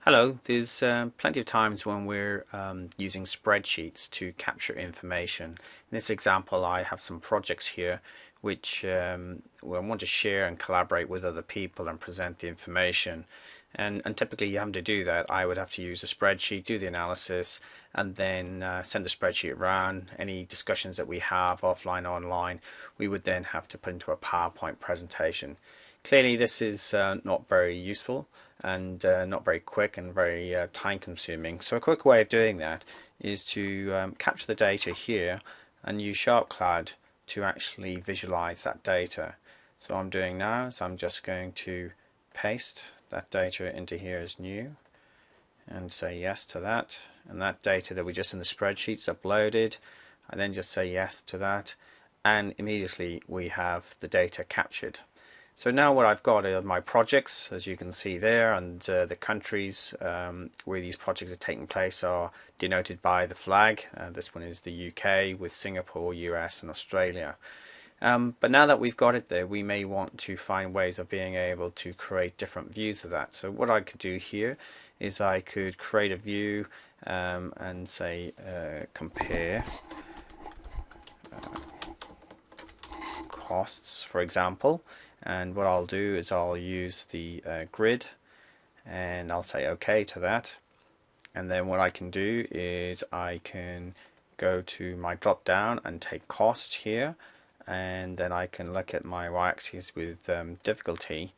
Hello, there's plenty of times when we're using spreadsheets to capture information. In this example, I have some projects here which I want to share and collaborate with other people and present the information. And typically, you have to do that. I would have to use a spreadsheet, do the analysis, and then send the spreadsheet around. Any discussions that we have offline, online, we would then have to put into a PowerPoint presentation. Clearly, this is not very useful and not very quick and very time consuming. So a quick way of doing that is to capture the data here and use SHarpCloud to actually visualize that data. So what I'm doing now is I'm just going to paste that data into here as new and say yes to that, and that data that we just in the spreadsheets uploaded, I then just say yes to that, and immediately we have the data captured. So now what I've got are my projects, as you can see there, and the countries where these projects are taking place are denoted by the flag. This one is the UK with Singapore, US and Australia. But now that we've got it there, we may want to find ways of being able to create different views of that. So what I could do here is I could create a view and say compare costs, for example. And what I'll do is I'll use the grid and I'll say OK to that. And then what I can do is I can go to my drop down and take cost here, and then I can look at my y-axis with difficulty,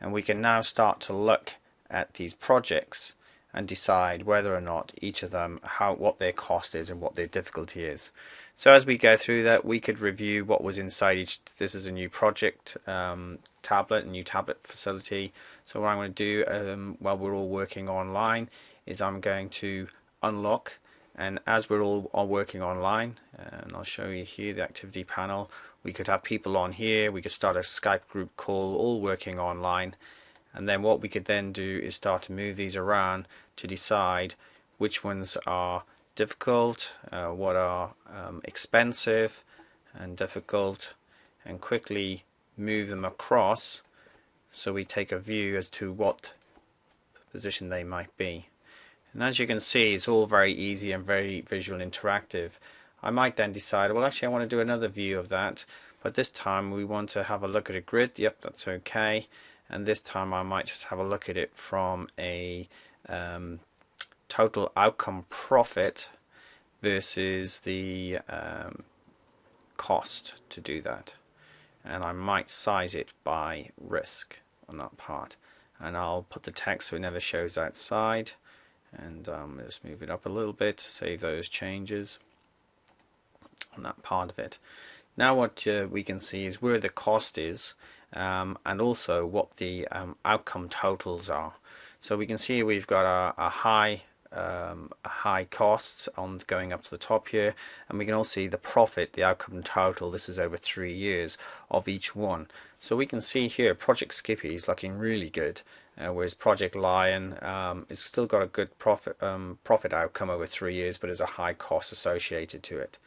and we can now start to look at these projects and decide whether or not each of them, what their cost is and what their difficulty is. So as we go through that, we could review what was inside each. This is a new project tablet, a new tablet facility. So what I'm going to do while we're all working online is I'm going to unlock, and as we're all working online, and I'll show you here the activity panel, we could have people on here, we could start a Skype group call, all working online, and then what we could then do is start to move these around to decide which ones are difficult, what are expensive and difficult, and quickly move them across so we take a view as to what position they might be. And as you can see, it's all very easy and very visual interactive. I might then decide, well, actually I want to do another view of that, but this time we want to have a look at a grid. Yep, that's okay. And this time I might just have a look at it from a total outcome profit versus the cost to do that, and I might size it by risk on that part, and I'll put the text so it never shows outside, and just move it up a little bit, save those changes on that part of it. Now what we can see is where the cost is and also what the outcome totals are. So we can see we've got a high costs on going up to the top here, and we can also see the profit, the outcome total. This is over 3 years of each one. So we can see here Project Skippy is looking really good, whereas Project Lion it's still got a good profit outcome over 3 years, but there's a high cost associated to it.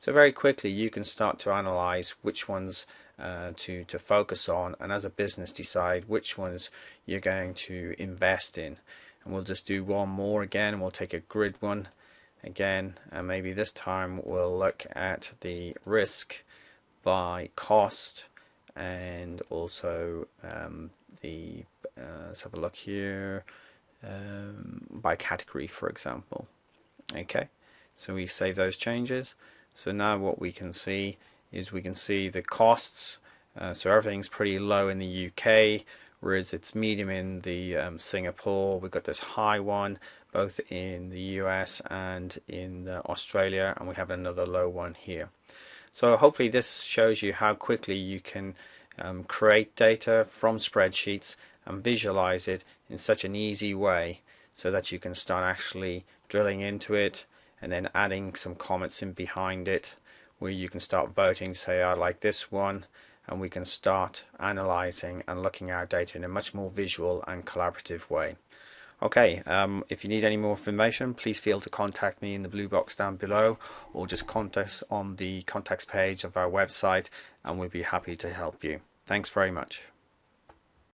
So very quickly you can start to analyze which ones to focus on, and as a business decide which ones you're going to invest in. And we'll just do one more again, and we'll take a grid one again, and maybe this time we'll look at the risk by cost, and also let's have a look here by category, for example. Okay, so we save those changes. So now what we can see is we can see the costs. So everything's pretty low in the UK, whereas it's medium in the Singapore. We've got this high one both in the US and in Australia, and we have another low one here. So hopefully this shows you how quickly you can create data from spreadsheets and visualize it in such an easy way, so that you can start actually drilling into it and then adding some comments in behind it, where you can start voting, say I like this one, and we can start analyzing and looking at our data in a much more visual and collaborative way. Okay, if you need any more information, please feel to contact me in the blue box down below, or just contact us on the contacts page of our website, and we'll be happy to help you. Thanks very much.